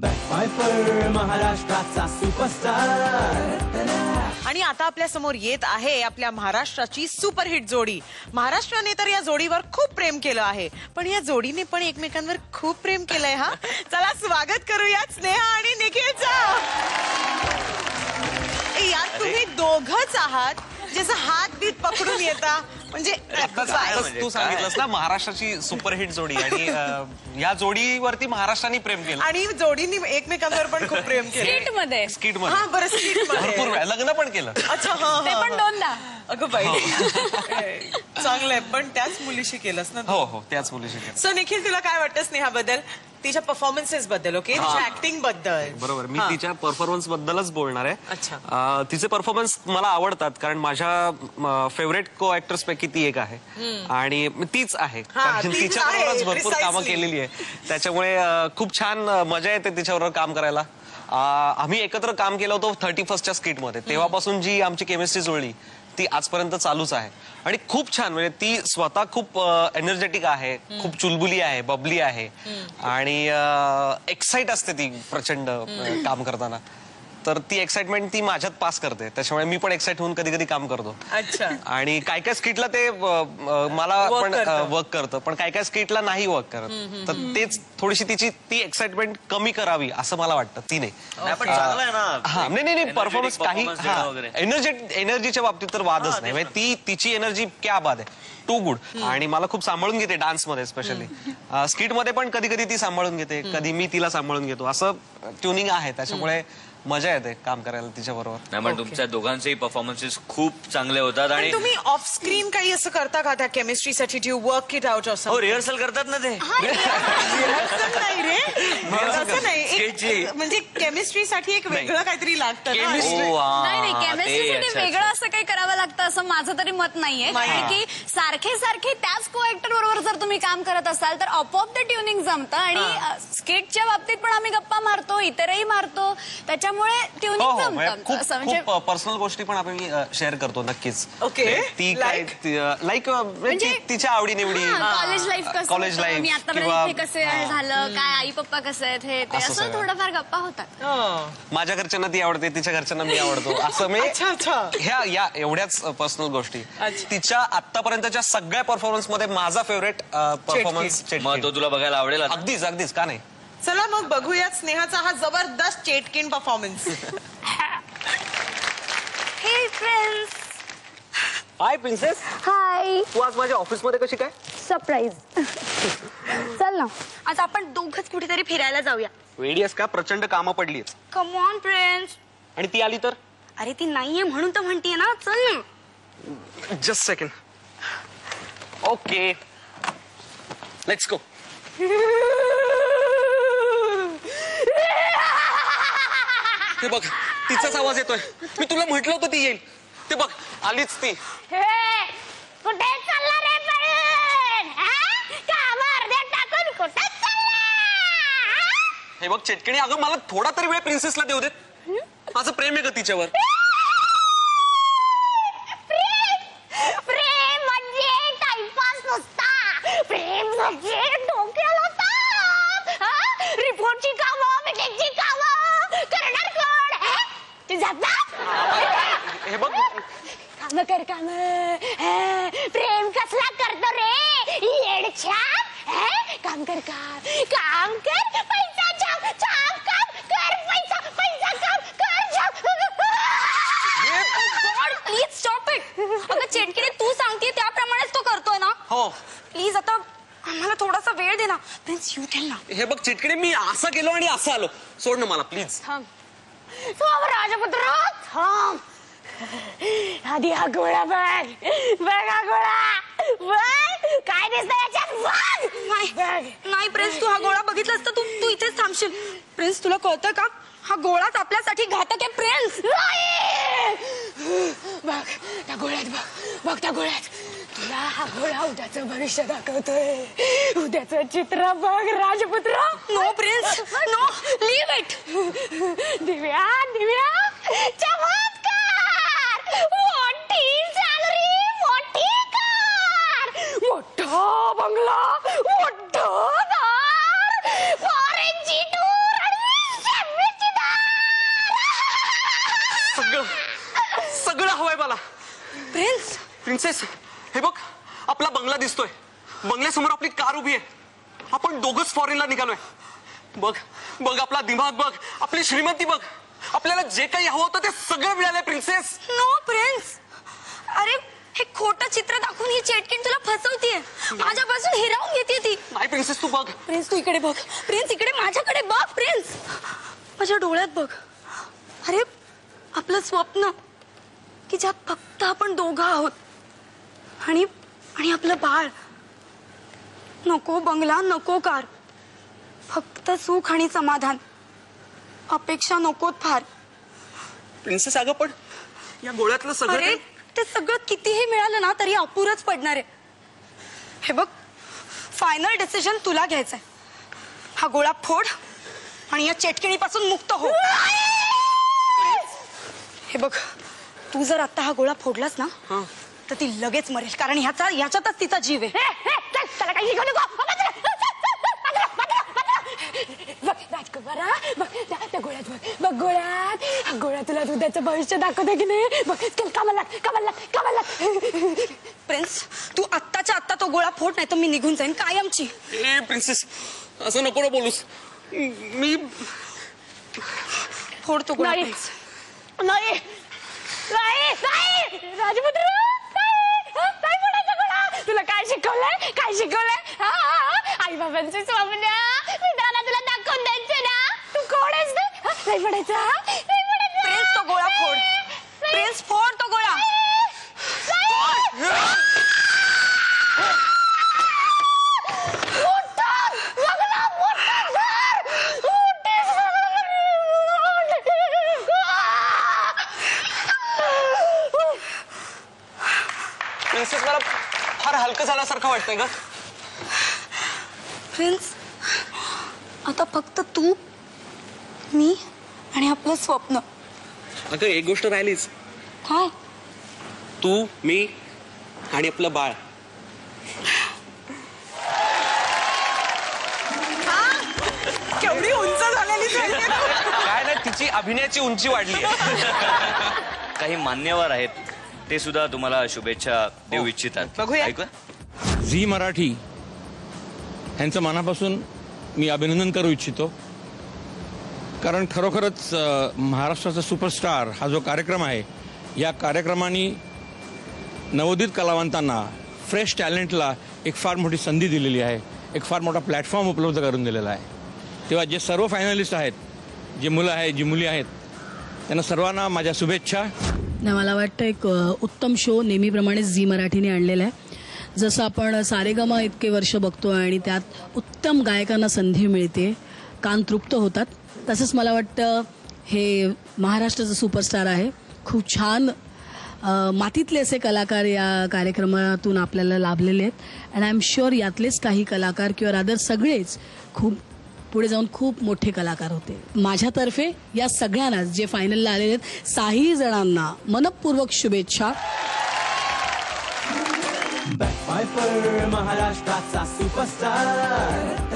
बॅकफायफर महाराष्ट्राचा सुपरस्टार. आणि आता आपल्या समोर येत आहे आपल्या महाराष्ट्राची सुपरहिट जोडी. महाराष्ट्राने तर या जोडीवर खूप प्रेम केलं आहे, पण या जोडीने पण एकमेकांवर खूप प्रेम केलंय. हा, चला स्वागत करूयात स्नेहा आणि निखिलचं. यात तुम्ही दोघच आहात जसं हात बीत पकडून येता. म्हणजे तू सांगितलंस ना महाराष्ट्राची सुपरहिट जोडी, आणि या जोडीवरती महाराष्ट्राने प्रेम केलं आणि जोडीने एकमेकांवर पण खूप प्रेम केलं. स्किट मध्ये हा बरं, स्किट मध्ये भरपूर वेळा लग्न पण केलं. अच्छा, हा ते पण दोनदा. अगं बाई, चांगलंय. पण त्याच मुलीशी केलंस ना? हो हो, त्याच मुलीशी केलं. सो निखिल, तुला काय वाटतं स्नेहाबद्दल, तिच्या परफॉर्मन्सेस बद्दल? ओके, तिच्या ऍक्टिंग बद्दल. बरोबर, मी तिच्या परफॉर्मन्स बद्दलच बोलणार आहे. अच्छा. तिचे परफॉर्मन्स मला आवडतात, कारण माझ्या फेवरेट को ऍक्टर्स पैकी ती एक आहे आणि तीच आहे. तिच्याबरोबरच भरपूर कामं केलेली आहे, त्याच्यामुळे खूप छान मजा येते तिच्याबरोबर काम करायला. आम्ही एकत्र काम केलं होतं 31st स्किट मध्ये, तेव्हापासून जी आमची केमिस्ट्री जुळली ती आजपर्यंत चालूच आहे. आणि खूप छान, म्हणजे ती स्वतः खूप एनर्जेटिक आहे, खूप चुलबुली आहे, बबली आहे आणि एक्साइट असते ती प्रचंड काम करताना. तर ती एक्साइटमेंट ती माझ्यात पास करते, त्याच्यामुळे मी पण एक्साइट होऊन कधी कधी काम करतो. अच्छा. आणि काय काय स्किटला ते मला पण वर्क करतं, पण काय काय स्किटला नाही वर्क करत. तर तेच थोडीशी तिची ती एक्साइटमेंट कमी करावी असं मला वाटतं तिने. हा, नाही परफॉर्मन्स काही एनर्जीच्या बाबतीत तर वादच नाही. म्हणजे ती तिची एनर्जी क्या बाद आहे, टू गुड. आणि मला खूप सांभाळून घेते डान्स मध्ये, स्पेशली स्किट मध्ये पण कधी कधी ती सांभाळून घेते, कधी मी तिला सांभाळून घेतो. असं ट्युनिंग आहे, त्याच्यामुळे मजा येते काम करायला तिच्या बरोबर. नाही, पण तुमच्या दोघांचेही परफॉर्मन्सेस खूप चांगले होतात. आणि तुम्ही ऑफ स्क्रीन काही असं करता का त्या केमिस्ट्रीसाठी? Do work it out of? हो, रिहर्सल करतात ना ते. नाही रे, असं नाही. म्हणजे केमिस्ट्रीसाठी एक वेगळं काहीतरी लागतं ना. नाही, केमिस्ट्रीसाठी वेगळं असं काही करावं लागतं असं माझं तरी मत नाहीये. कारण की सारखे सारखे त्याच को ऍक्टर बरोबर जर तुम्ही काम करत असाल तर आपोआप ते ट्युनिंग जमतं. आणि स्किटच्या बाबतीत पण आम्ही गप्पा मारतो, इतरही मारतो, त्याच्यामुळे ट्युनिंग जमतं. खूप पर्सनल गोष्टी पण आपण शेअर करतो नक्कीच. ओके. ती लाईक तिच्या आवडी निवडी, कॉलेज लाईफ कसं, कॉलेज लाईफ मी आतापर्यंत कसे झालं, काय आई पप्पा कसं आहेत, हे ते असं थोडंफार गप्पा होतात. माझ्या घरच्यांना ती आवडते, तिच्या घरच्यांना मी आवडतो, असं मी ह्या एवढ्याच पर्सनल गोष्टी. तिच्या आतापर्यंतच्या सगळ्या परफॉर्मन्स मध्ये माझा फेवरेट परफॉर्मन्स मग तो तुला बघायला आवडेल? अगदीच अगदीच, का नाही. चला मग बघूयात स्नेहाचा हा जबरदस्त चेटकिन performance. Hey friends. Hi princess. Hi. तू आज माझ्या ऑफिस मध्ये कशी काय? सरप्राईज. चल ना, आज आपण दोघंच कुठेतरी फिरायला जाऊया. वेडीएस का? प्रचंड कामं पडली. Come on friends. आणि ती आली तर? अरे ती नाहीये म्हणून तर म्हणतीये ना, चल ना. Just second. Okay, let's go. ते बघ, तिचाच आवाज येतोय. मी तुला म्हटलं होतं ती येईल. ते बघ, आलीच ती. कुठे चालला रे बळीण? कामावर दे टाकून कुठे चालला? हे बघ चेटकिणी, अगं मला थोडा तरी वेळ प्रिन्सेसला देऊ देत. माझं प्रेम आहे का तिच्यावर? प्रेम म्हणजे टाइमपास नसता. प्रेम म्हणजे डोक्याला ताप. रिपोर्टची कामं, मीटिंगची कामं करणार कोण? तू जाता? हे बघ, काम कर काम. प्रेम कसला करतो रे येडछाप? काम कर काम, काम कर, पैसा छाप, छाप काम कर, पैसा पैसा काम कर, छाप. Please stop it. अगं चेटकिने, तू सांगते त्याप्रमाणेच तो करतोय ना? हो. प्लीज आता आम्हाला थोडासा वेळ दे ना. प्लीज यू टेल ना. हे बघ चिटकिणी, मी असं गेलो आणि असं आलो. सोड ना मला प्लीज. थांब राजपुत्र, थांब. आधी हा गोळा बघ. बघ हा गोळा, बघ काय दिसतंय याच्यात. बघ. नाही प्रिन्स, तू हा गोळा बघितलास तर तू इथेच थांबशील. प्रिन्स, तुला कळतं का हा गोळाच आपल्यासाठी घातक आहे. प्रिन्स, बघ त्या गोळ्यात, बघ त्या गोळ्यात. तुला हा गोळा उद्याचं भविष्य दाखवतोय. उद्याचं चित्र बघ राजपुत्र. No prince, no, leave it. Divya Divya, चमत्कार. मोठी सॅलरी, मोठी कार, मोठा बंगला, मोठं दार, फॉरेनची टूर आणि प्रिन्सेस, हे बघ आपला बंगला दिसतोय. बंगल्यासमोर आपली कार उभी आहे. आपण दोघंच फॉरेनला निघालोय. बघ बघ आपला दिमाग बघ, आपली श्रीमंती बघ. आपल्याला जे काही हवं होतं ते सगळं मिळालंय प्रिन्सेस. नो प्रिन्स, अरे हे खोटं चित्र दाखवून ही चेटकीण तुला फसवतीये. माझ्यापासून हिरावून घेते ती. नाही प्रिन्सेस, तू बघ. प्रिन्स तू इकडे बघ. प्रिन्स इकडे माझ्याकडे बघ. प्रिन्स माझ्या डोळ्यात बघ. अरे आपलं स्वप्न की ज्यात फक्त आपण दोघं आहोत आणि आपलं बाळ. नको बंगला, नको कार, फक्त सुख आणि समाधान. अपेक्षा नकोत फार. प्रिन्सेस, अगं पण या गोळ्यातलं सगळं अरे ते सगळं कितीही मिळालं ना तरी अपुरच पडणार आहे. हे बघ, फायनल डिसिजन तुला घ्यायचंय. हा गोळा फोड आणि या चेटकिणीपासून मुक्त हो. हे बघ, तू जर आता हा गोळा फोडलास ना तर ती लगेच मरेल, कारण ह्याच्यातच तिचा जीव आहे. त्याला काही शिकवू नको. बघ राजकुमारा, बघ त्या गोळ्यात बघ. बघ गोळ्यात, गोळ्यात तुला दुधाचं भविष्य दाखवते की नाही. बघ कामाला. प्रिन्स, तू आत्ताच्या आत्ता तो गोळा फोड, नाही तर मी निघून जाईन कायमची. ए प्रिन्सेस, असं नको ना बोलूस. मी फोड तो गोळा. नाही. नाही राजपुत्र, नाही फोडायचा गोळा. तुला काय शिकवलंय? आई बाबांचे स्वप्न मित्रांना तुला दाखवून द्यायचे ना. तू कोण आहेस ना? नाही फोडायचा. प्रिन्स तो गोळा फोड. प्रिन्स फोड तो गोळा. प्रिन्सेस, मला फार हलकं झाल्यासारखं वाटतंय ग. प्रिन्स, आता फक्त तू, मी आणि आपलं स्वप्न. अगं एक गोष्ट राहिलीच. काय? तू, मी आणि आपलं बाळ. केवढी उंच झालेली दिसते. काय नाही, तिची अभिनयाची उंची वाढली. काही मान्यवर आहेत, ते सुद्धा तुम्हाला शुभेच्छा देऊ इच्छितात. बघूया. ऐकूया. झी मराठी यांचं मनापासून मी अभिनंदन करू इच्छितो, कारण खरोखरच महाराष्ट्राचा सुपरस्टार हा जो कार्यक्रम आहे, या कार्यक्रमाने नवोदित कलावंतांना, फ्रेश टॅलेंटला एक फार मोठी संधी दिलेली आहे, एक फार मोठा प्लॅटफॉर्म उपलब्ध करून दिलेला आहे. तेव्हा जे सर्व फायनलिस्ट आहेत, जे मुलं आहेत, जी मुली आहेत, त्यांना सर्वांना माझ्या शुभेच्छा. नाही, मला वाटतं एक उत्तम शो नेहमीप्रमाणे झी मराठीने आणलेला आहे. जसं आपण सारेगमा इतके वर्ष बघतो आणि त्यात उत्तम गायकांना संधी मिळते, कान तृप्त होतात, तसंच मला वाटतं हे महाराष्ट्राचं सुपरस्टार आहे. खूप छान मातीतले असे कलाकार या कार्यक्रमातून आपल्याला लाभलेले आहेत. अँड आय एम शुअर यातलेच काही कलाकार किंवा रादर सगळेच खूप पुढे जाऊन खूप मोठे कलाकार होते. माझ्यातर्फे या सगळ्यांना जे फायनलला आलेले आहेत, 6 जणांना मनपूर्वक शुभेच्छा. बॅकफायर महाराष्ट्राचा सुपरस्टार.